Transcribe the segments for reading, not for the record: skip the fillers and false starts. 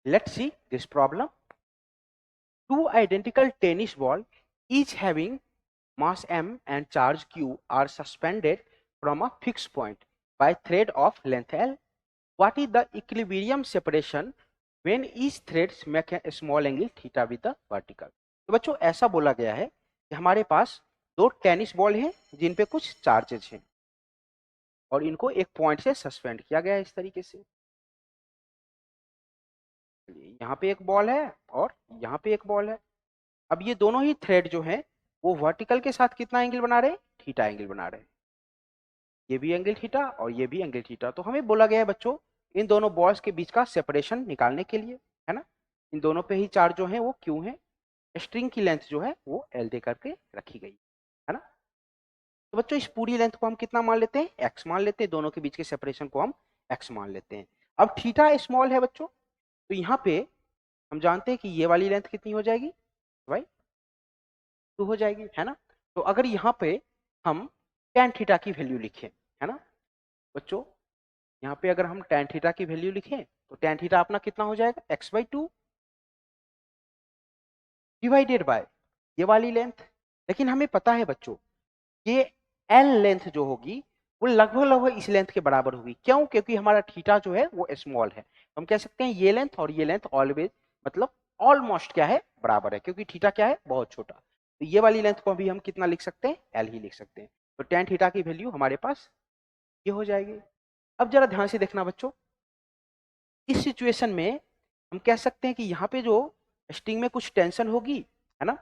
Let's see this problem. Two identical tennis balls, each having mass m and charge q, are suspended from a fixed point by thread of length l. What is the equilibrium separation when each threads make a small angle theta with the vertical? तो बच्चों ऐसा बोला गया है कि हमारे पास दो tennis ball हैं जिन पे कुछ चार्जेज हैं और इनको एक पॉइंट से सस्पेंड किया गया है इस तरीके से। यहाँ पे एक बॉल है और यहाँ पे एक बॉल है। अब ये दोनों ही थ्रेड जो है वो वर्टिकल के साथ कितना एंगल बना रहे हैं? थीटा एंगल बना रहे हैं। ये भी एंगल थीटा और ये भी एंगल थीटा। तो हमें बोला गया है बच्चों इन दोनों बॉल्स के बीच का सेपरेशन निकालने के लिए, है ना। इन दोनों पे ही चार्ज जो है वो क्यू है, स्ट्रिंग की लेंथ जो है वो एल दे करके रखी गई है ना। तो बच्चों इस पूरी लेंथ को हम कितना मान लेते हैं? एक्स मान लेते हैं। दोनों के बीच के सेपरेशन को हम एक्स मान लेते हैं। अब थीटा स्मॉल है बच्चों, तो यहाँ पे हम जानते हैं कि ये वाली लेंथ कितनी हो जाएगी भाई? 2 हो जाएगी, है ना। तो अगर यहाँ पे हम tan थीटा की वैल्यू लिखें, है ना बच्चों, यहाँ पे अगर हम tan थीटा की वैल्यू लिखें तो tan थीटा अपना कितना हो जाएगा? x/2 डिवाइडेड बाय ये वाली लेंथ। लेकिन हमें पता है बच्चों ये l लेंथ जो होगी वो लगभग लगभग इस लेंथ के बराबर होगी। क्यों? क्योंकि हमारा थीटा जो है वो स्मॉल है। हम कह सकते हैं ये लेंथ और ये लेंथ ऑलवेज मतलब ऑलमोस्ट क्या है? बराबर है, क्योंकि थीटा क्या है? बहुत छोटा। तो ये वाली लेंथ को भी हम कितना लिख सकते हैं? एल ही लिख सकते हैं। तो tan थीटा की वैल्यू हमारे पास ये हो जाएगी। अब जरा ध्यान से देखना बच्चों, इस सिचुएशन में हम कह सकते हैं कि यहाँ पे जो स्ट्रिंग में कुछ टेंशन होगी, है ना।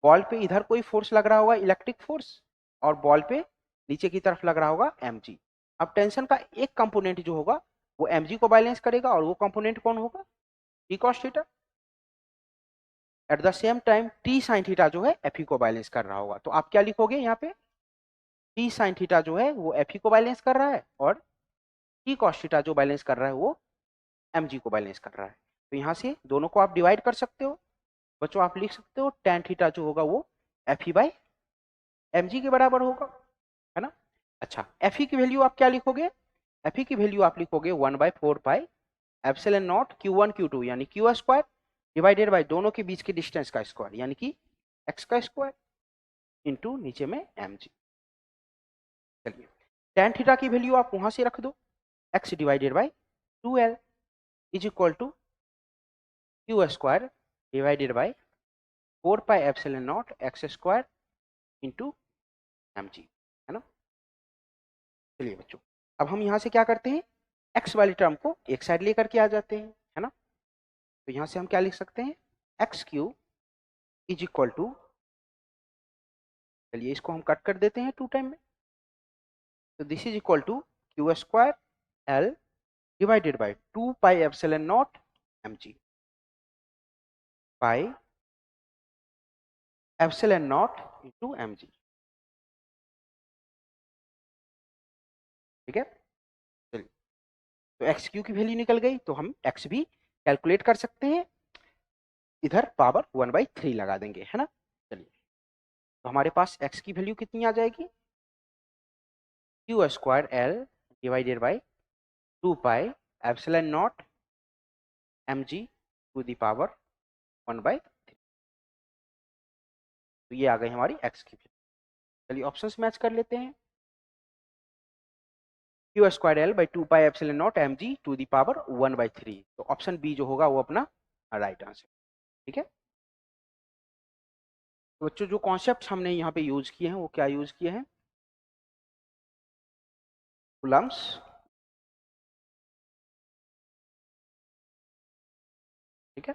बॉल पे इधर कोई फोर्स लग रहा होगा, इलेक्ट्रिक फोर्स, और बॉल पे नीचे की तरफ लग रहा होगा mg। अब टेंशन का एक कंपोनेंट जो होगा वो mg को बैलेंस करेगा और वो कंपोनेंट कौन होगा? t cos theta. At the same time t sin theta जो है fe को बैलेंस कर रहा होगा। तो आप क्या लिखोगे यहाँ पे? t sin थीटा जो है वो fe को बैलेंस कर रहा है और t cos थीटा जो बैलेंस कर रहा है वो mg को बैलेंस कर रहा है। तो यहाँ से दोनों को आप डिवाइड कर सकते हो बच्चों। आप लिख सकते हो tan थीटा जो होगा वो fe बाई mg के बराबर होगा, है ना। अच्छा, fe की वैल्यू आप क्या लिखोगे? fe की वैल्यू आप लिखोगे 1/4 पाई एप्सिलॉन नॉट q1 q2 यानी q स्क्वायर डिवाइडेड बाय दोनों के बीच के डिस्टेंस का स्क्वायर यानी कि x का स्क्वायर इंटू नीचे में mg। चलिए tan थीटा की वैल्यू आप वहां से रख दो, x divided by 2l is equal to q square divided by 4 pi epsilon not x square into mg, है ना। चलिए बच्चों अब हम यहाँ से क्या करते हैं? x वाली टर्म को एक साइड लेकर के आ जाते हैं, है ना। तो यहाँ से हम क्या लिख सकते हैं? x³ इज इक्वल टू, चलिए इसको हम कट कर देते हैं 2 टाइम में। तो this is equal to q square l divided by 2 pi epsilon not mg pi epsilon not into mg। ठीक है, चलिए तो x³ की वैल्यू निकल गई तो हम x भी कैलकुलेट कर सकते हैं, इधर पावर 1/3 लगा देंगे, है ना। चलिए तो हमारे पास x की वैल्यू कितनी आ जाएगी? q square l divided by 2 pi epsilon not mg to the power 1/3। तो ये आ गई हमारी x की वैल्यू। चलिए ऑप्शंस मैच कर लेते हैं। q square l by 2 pi epsilon not mg to the power 1/3। तो ऑप्शन बी जो होगा वो अपना राइट आंसर। ठीक है, तो बच्चों जो कॉन्सेप्ट हमने यहाँ पे यूज किए हैं वो क्या यूज किए हैं? कूलम्ब्स ठीक है,